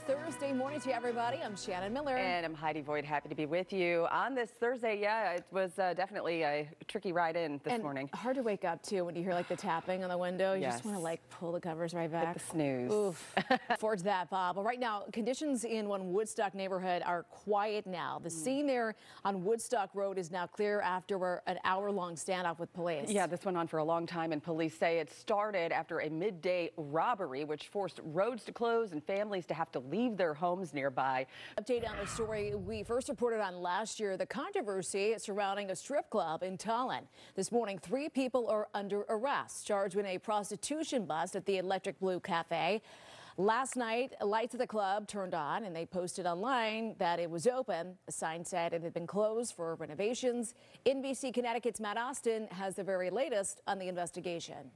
Thursday morning to you, everybody. I'm Shannon Miller. And I'm Heidi Voigt. Happy to be with you on this Thursday. Yeah, it was definitely a tricky ride in this morning. Hard to wake up to when you hear like the tapping on the window. You Yes. just want to like pull the covers right back. Hit the snooze. Oof. Forge that, Bob. Well, right now, conditions in one Woodstock neighborhood are quiet now. The scene there on Woodstock Road is now clear after an hour-long standoff with police. Yeah, this went on for a long time, and police say it started after a midday robbery, which forced roads to close and families to have to leave their homes nearby. Update on the story we first reported on last year, the controversy surrounding a strip club in Tallinn. This morning, 3 people are under arrest, charged with a prostitution bust at the Electric Blue Cafe. Last night, lights at the club turned on and they posted online that it was open. A sign said it had been closed for renovations. NBC Connecticut's Matt Austin has the very latest on the investigation.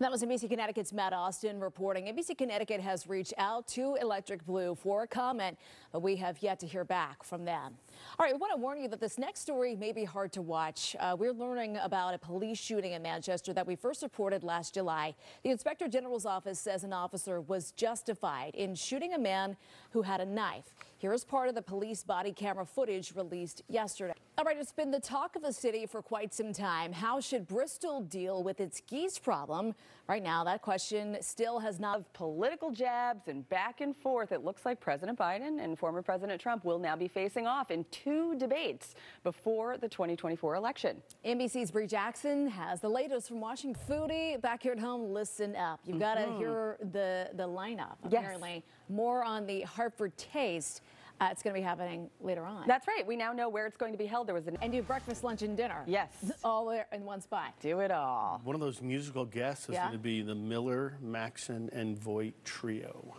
That was NBC Connecticut's Matt Austin reporting. NBC Connecticut has reached out to Electric Blue for a comment, but we have yet to hear back from them. All right, we want to warn you that this next story may be hard to watch. We're learning about a police shooting in Manchester that we first reported last July. The Inspector General's office says an officer was justified in shooting a man who had a knife. Here is part of the police body camera footage released yesterday. All right, it's been the talk of the city for quite some time. How should Bristol deal with its geese problem? Right now, that question still has not. Political jabs and back and forth. It looks like President Biden and former President Trump will now be facing off in 2 debates before the 2024 election. NBC's Bree Jackson has the latest from Washington. Foodie, back here at home, listen up. You've got to hear the lineup. Apparently, more on the Hartford Taste. It's going to be happening later on. That's right. We now know where it's going to be held. There was And you have breakfast, lunch, and dinner. Yes. All there in one spot. Do it all. One of those musical guests is going to be the Miller, Maxon, and Voigt trio.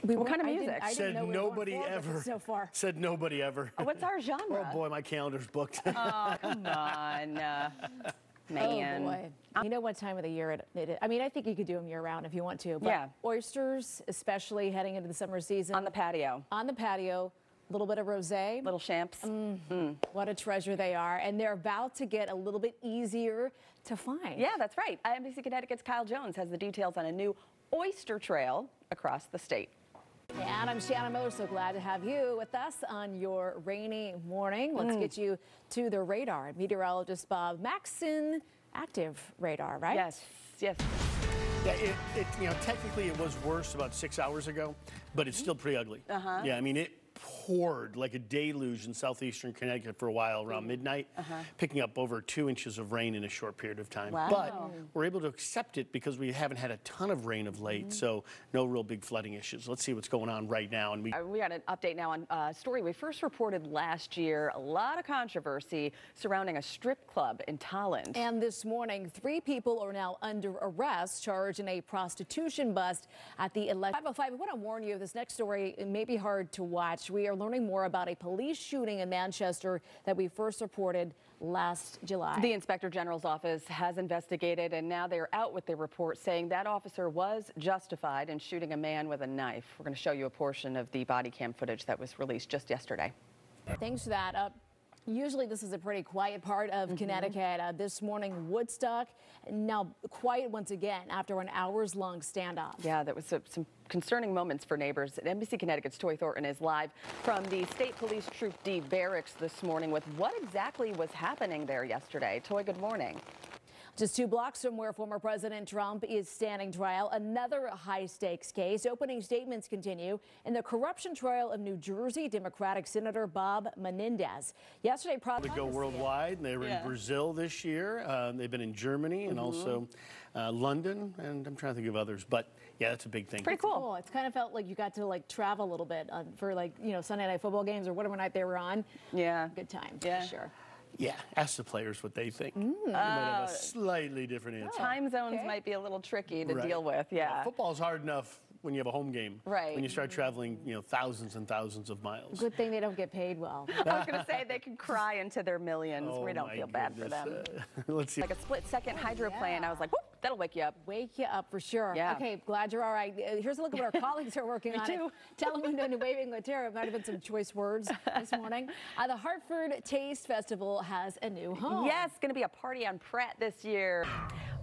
What kind of music? I didn't know nobody ever. So far. Said nobody ever. Oh, what's our genre? Oh boy, my calendar's booked. Oh, come on. Man. Oh boy. You know what time of the year it is? I mean, I think you could do them year round if you want to. But yeah. Oysters, especially heading into the summer season. On the patio. On the patio. A little bit of rosé. Little champs. What a treasure they are. And they're about to get a little bit easier to find. Yeah, that's right. NBC Connecticut's Kyle Jones has the details on a new oyster trail across the state. And I'm Shannon Miller, so glad to have you with us on your rainy morning. Let's get you to the radar. Meteorologist Bob Maxon, active radar, right? Yes. Yeah, technically it was worse about 6 hours ago, but it's still pretty ugly. Yeah, I mean, it poured like a deluge in southeastern Connecticut for a while around midnight, picking up over 2 inches of rain in a short period of time. Wow. But we're able to accept it because we haven't had a ton of rain of late, so no real big flooding issues. Let's see what's going on right now. And we got an update now on a story we first reported last year. A lot of controversy surrounding a strip club in Tallinn. And this morning, 3 people are now under arrest, charged in a prostitution bust at the 505. I want to warn you, this next story it may be hard to watch. We are learning more about a police shooting in Manchester that we first reported last July. The Inspector General's office has investigated, and now they're out with their report saying that officer was justified in shooting a man with a knife. We're going to show you a portion of the body cam footage that was released just yesterday. Thanks for that. Usually this is a pretty quiet part of Connecticut. This morning, Woodstock, now quiet once again after an hours-long standoff. Yeah, that was some concerning moments for neighbors. NBC Connecticut's Toy Thornton is live from the State Police Troop D barracks this morning with what exactly was happening there yesterday. Toy, good morning. Just 2 blocks from where former President Trump is standing trial, another high-stakes case. Opening statements continue in the corruption trial of New Jersey Democratic Senator Bob Menendez. Yesterday, they go worldwide, and they were in Brazil this year. They've been in Germany and also London, and I'm trying to think of others. But yeah, that's a big thing. Pretty cool. It's kind of felt like you got to like travel a little bit for Sunday night football games or whatever night they were on. Yeah, good time. Yeah, for sure. Yeah, ask the players what they think. You might have a slightly different answer. Time zones might be a little tricky to deal with. Yeah, football's hard enough when you have a home game. Right. When you start traveling, thousands and thousands of miles. Good thing they don't get paid well. I was going to say they can cry into their millions. We don't feel bad for them. Let's see. Like a split-second hydro plane. I was like, whoop. That'll wake you up. Wake you up for sure. Yeah. Okay, glad you're all right. Here's a look at what our colleagues are working on. too. Telemundo and Waving Latera might have been some choice words this morning. The Hartford Taste Festival has a new home. Yes, going to be a party on Pratt this year.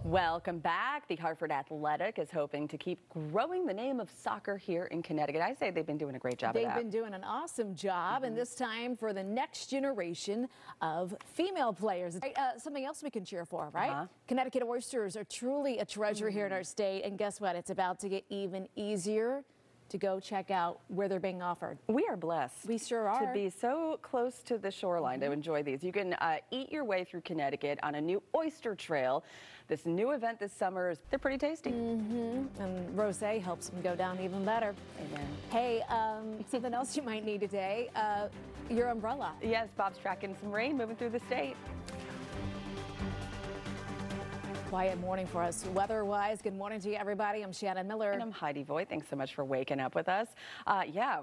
Welcome back. The Hartford Athletic is hoping to keep growing the name of soccer here in Connecticut. I say they've been doing a great job of that. They've been doing an awesome job, and this time for the next generation of female players. Something else we can cheer for, right? Connecticut oysters are truly a treasure here in our state, and guess what? It's about to get even easier to go check out where they're being offered. We are blessed. We sure are. To be so close to the shoreline to enjoy these. You can eat your way through Connecticut on a new oyster trail. This new event this summer they're pretty tasty. And rosé helps them go down even better. Amen. Hey, something else you might need today, your umbrella. Yes, Bob's tracking some rain moving through the state. Quiet morning for us weather-wise. Good morning to you, everybody. I'm Shannon Miller. And I'm Heidi Voigt. Thanks so much for waking up with us. Yeah,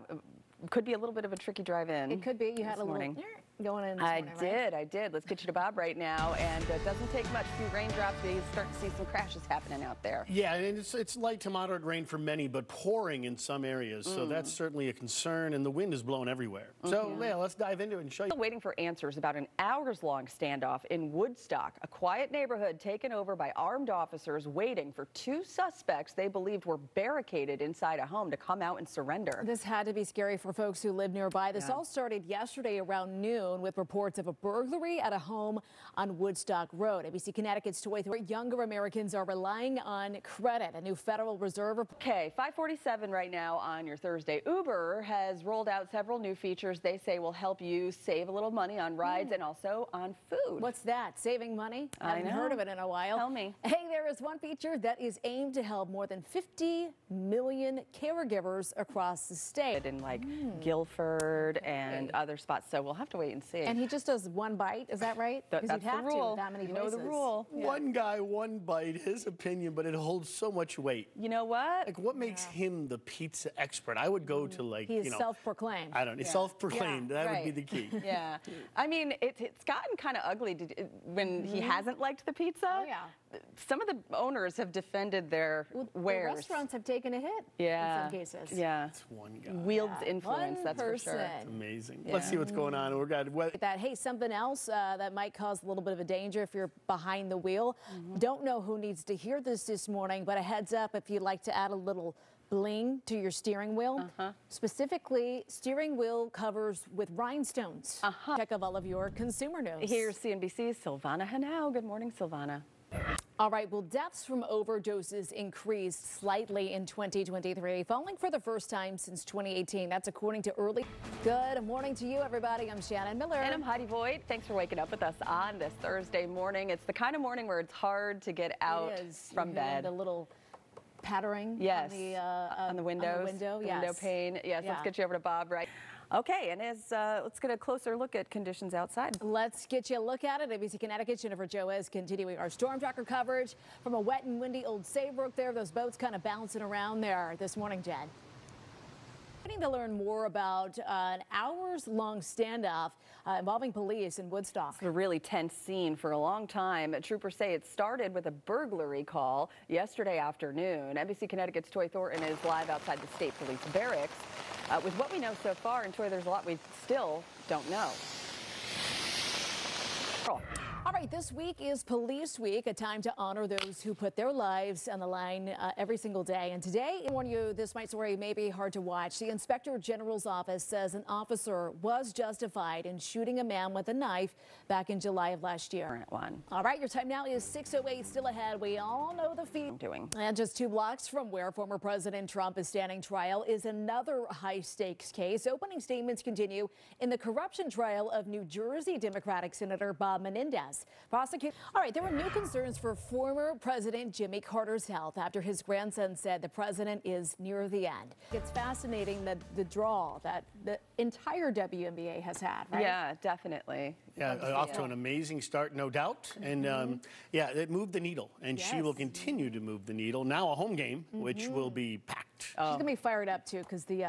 could be a little bit of a tricky drive in. It could be. You had a little going in this morning, right? I did. Let's get you to Bob right now. And it doesn't take much. A few raindrops. We start to see some crashes happening out there. Yeah, and it's light to moderate rain for many, but pouring in some areas. So that's certainly a concern, and the wind is blowing everywhere. So yeah, let's dive into it and show you. Waiting for answers about an hours-long standoff in Woodstock, a quiet neighborhood taken over by armed officers waiting for two suspects they believed were barricaded inside a home to come out and surrender. This had to be scary for folks who live nearby. This all started yesterday around noon with reports of a burglary at a home on Woodstock Road. ABC Connecticut's Toy Authority. Younger Americans are relying on credit. A new Federal Reserve. Okay, 5:47 right now on your Thursday. Uber has rolled out several new features they say will help you save a little money on rides and also on food. What's that? Saving money? I haven't heard of it in a while. Tell me. Hey, there is one feature that is aimed to help more than 50 million caregivers across the state. In like Guilford and other spots, so we'll have to wait and see. And he just does one bite, is that right? That's you'd have the rule. to with that many you know the voices. rule. One guy, one bite, his opinion, but it holds so much weight. You know what? Like, what makes him the pizza expert? I would go to, like, He is self-proclaimed. I don't know, self-proclaimed. That would be the key. Yeah. I mean, it's gotten kind of ugly when he hasn't liked the pizza. Oh, yeah. Some of the owners have defended their wares. The restaurants have taken a hit in some cases. Yeah. It's one guy. Wields influence, One that's for sure. person. It's amazing. Let's see what's going on. We're good. Hey, something else that might cause a little bit of a danger if you're behind the wheel. Don't know who needs to hear this morning, but a heads up if you'd like to add a little bling to your steering wheel. Specifically, steering wheel covers with rhinestones. Check of all of your consumer news. Here's CNBC's Silvana Henao. Good morning, Silvana. All right, well, deaths from overdoses increased slightly in 2023, falling for the first time since 2018. That's according to early. Good morning to you, everybody. I'm Shannon Miller. And I'm Heidi Voigt. Thanks for waking up with us on this Thursday morning. It's the kind of morning where it's hard to get out from bed. The little pattering on the windows, window, the window pane. Yes, let's get you over to Bob, right? Okay, and let's get a closer look at conditions outside. Let's get you a look at it. ABC Connecticut, Jennifer Joe is continuing our storm tracker coverage from a wet and windy Old Saybrook there. Those boats kind of bouncing around there this morning, Jen. Waiting to learn more about an hours-long standoff involving police in Woodstock. It's a really tense scene for a long time. Troopers say it started with a burglary call yesterday afternoon. NBC Connecticut's Toy Thornton is live outside the State Police Barracks. With what we know so far, and Toy, there's a lot we still don't know. All right, this week is Police Week, a time to honor those who put their lives on the line every single day. And today, I warn you, this story may be hard to watch. The Inspector General's office says an officer was justified in shooting a man with a knife back in July of last year. All right, your time now is 6:08, still ahead. We all know the feat. And just 2 blocks from where former President Trump is standing trial is another high-stakes case. Opening statements continue in the corruption trial of New Jersey Democratic Senator Bob Menendez. All right, there were new concerns for former President Jimmy Carter's health after his grandson said the president is near the end. It's fascinating that the draw that the entire WNBA has had, right? Yeah, definitely. Yeah, off to an amazing start, no doubt. And yeah, it moved the needle, and she will continue to move the needle. Now a home game, which will be packed. She's going to be fired up, too, because the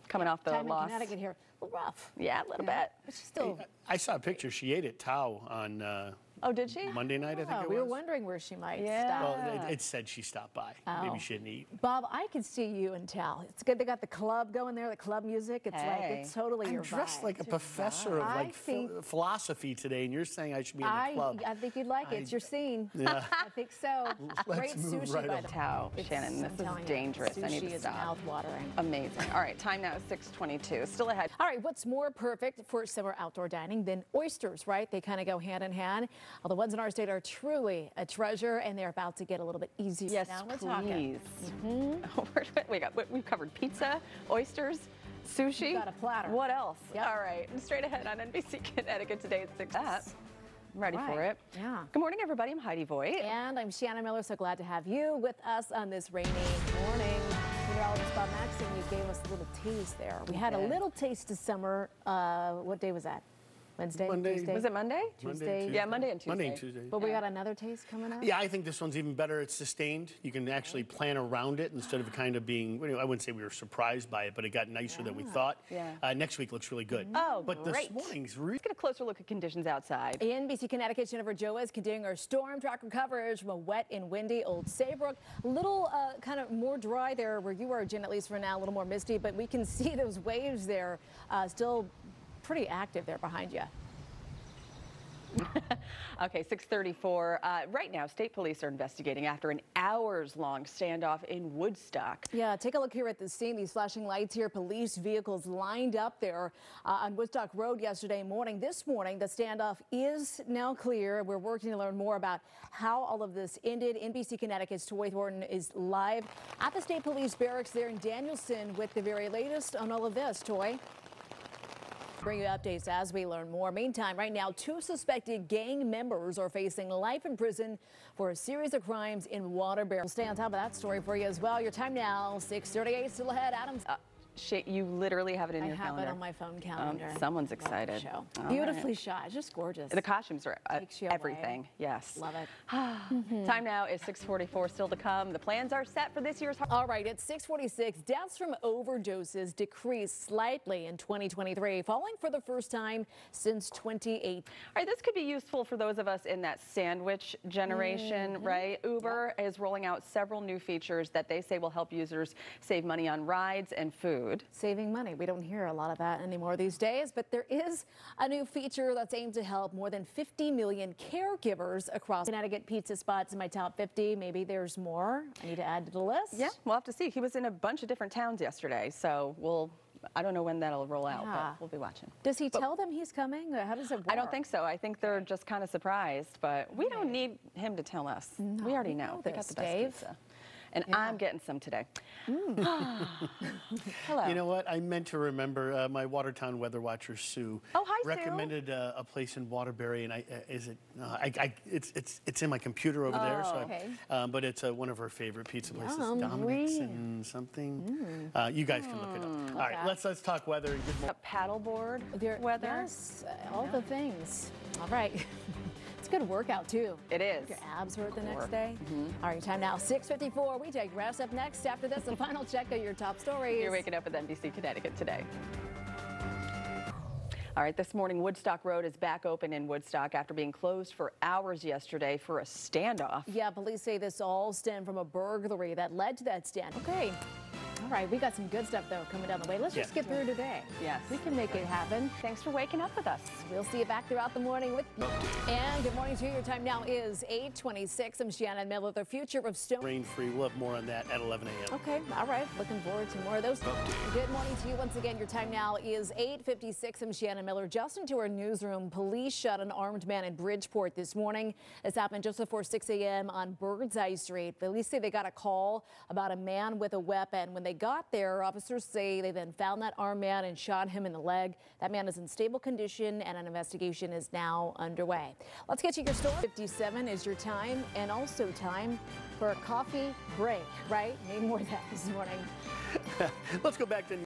coming off the time loss. in Connecticut here, a little rough. Yeah, a little bit. But she's still. I saw a picture. She ate at Tao on Oh, did she? Monday night, I think it was. We were wondering where she might Yeah. stop. Well, it said she stopped by. Maybe she didn't eat. Bob, I could see you in town. It's good. They got the club going there, the club music. It's like, it's totally I'm your dressed vibe. like a professor of like philosophy today, and you're saying I should be in the club. I think you'd like it. It's your scene. Yeah. I think so. Great move sushi right by on. the Tao, Shannon, this is dangerous. I need Sushi to is stop. mouth-watering. Amazing. All right, time now is 6:22. Still ahead. All right, what's more perfect for summer outdoor dining than oysters, right? They kind of go hand in hand. Well, the ones in our state are truly a treasure, and they're about to get a little bit easier. Yes, now we're please. talking. We've covered pizza, oysters, sushi. We've got a platter. What else? Yep. All right, and straight ahead on NBC Connecticut today at 6. I'm ready for it. Yeah. Good morning, everybody. I'm Heidi Voigt. And I'm Shannon Miller. So glad to have you with us on this rainy morning. Meteorologist Bob Maxson, you gave us a little taste there. We had a little taste of summer. What day was that? Wednesday? Monday. Tuesday? Was it Monday? Tuesday. Yeah, Monday and Tuesday. Monday and Tuesday. But we got another taste coming up? Yeah, I think this one's even better. It's sustained. You can actually plan around it instead of kind of being, I wouldn't say we were surprised by it, but it got nicer than we thought. Yeah. Next week looks really good. Oh, but great. this morning's really Let's get a closer look at conditions outside. NBC Connecticut's Jennifer Joe is continuing our storm tracker coverage from a wet and windy Old Saybrook. A little kind of more dry there where you are, Jen, at least for now, a little more misty, but we can see those waves there still pretty active there behind you. Okay, 6:34. Right now, state police are investigating after an hours-long standoff in Woodstock. Yeah, take a look here at the scene. These flashing lights here, police vehicles lined up there on Woodstock Road yesterday morning. This morning, the standoff is now clear. We're working to learn more about how all of this ended. NBC Connecticut's Toy Thornton is live at the state police barracks there in Danielson with the very latest on all of this. Toy. Bring you updates as we learn more. Meantime, right now, 2 suspected gang members are facing life in prison for a series of crimes in Waterbury. We'll stay on top of that story for you as well. Your time now, 6:38, still ahead. Adams. You literally have it in your I have calendar. it on my phone calendar. Someone's excited. Show. All Beautifully right. shot. It's just gorgeous. The costumes are Takes you away. everything. Yes. Love it. Time now is 6:44. Still to come. The plans are set for this year's. All right, it's 6:46. Deaths from overdoses decreased slightly in 2023, falling for the first time since 2008. All right, this could be useful for those of us in that sandwich generation, right? Uber is rolling out several new features that they say will help users save money on rides and food. Saving money. We don't hear a lot of that anymore these days, but there is a new feature that's aimed to help more than 50 million caregivers across Connecticut. Pizza spots in my top 50. Maybe there's more I need to add to the list. Yeah, we'll have to see. He was in a bunch of different towns yesterday, so I don't know when that'll roll out, but we'll be watching. Does he tell them he's coming? How does it work? I don't think so. I think they're just kind of surprised, but we don't need him to tell us. No, we already know. We got the best Dave. pizza. And I'm getting some today. Hello. You know what? I meant to remember my Watertown weather watcher Sue. Oh, hi, Sue. recommended a place in Waterbury, and it's in my computer over there. So okay. But it's one of her favorite pizza places, Dominic's and something. You guys can look it up. All right, let's talk weather and good morning. Paddleboard weather. Yes, all the things. All right. It's a good workout, too. It is. Your abs hurt the next day. All right, time now, 6:54. We take rest up next. After this, a final check of your top stories. You're waking up with NBC Connecticut today. All right, this morning, Woodstock Road is back open in Woodstock after being closed for hours yesterday for a standoff. Yeah, police say this all stemmed from a burglary that led to that stand. Okay. All right, we got some good stuff, though, coming down the way. Let's just get through today. Yes. We can make it happen. Thanks for waking up with us. We'll see you back throughout the morning with you. And good morning to you. Your time now is 8:26. I'm Shannon Miller. The future of stone. Rain-free. We'll have more on that at 11 a.m. Okay, all right. Looking forward to more of those. Good morning to you once again. Your time now is 8:56. I'm Shannon Miller. Just into our newsroom, police shot an armed man in Bridgeport this morning. This happened just before 6 a.m. on Birdseye Street. Police say they got a call about a man with a weapon. When they got there, officers say they then found that armed man and shot him in the leg. That man is in stable condition and an investigation is now underway. Let's get you your story. 57 is your time, and also time for a coffee break, right? Need more of that this morning. Let's go back to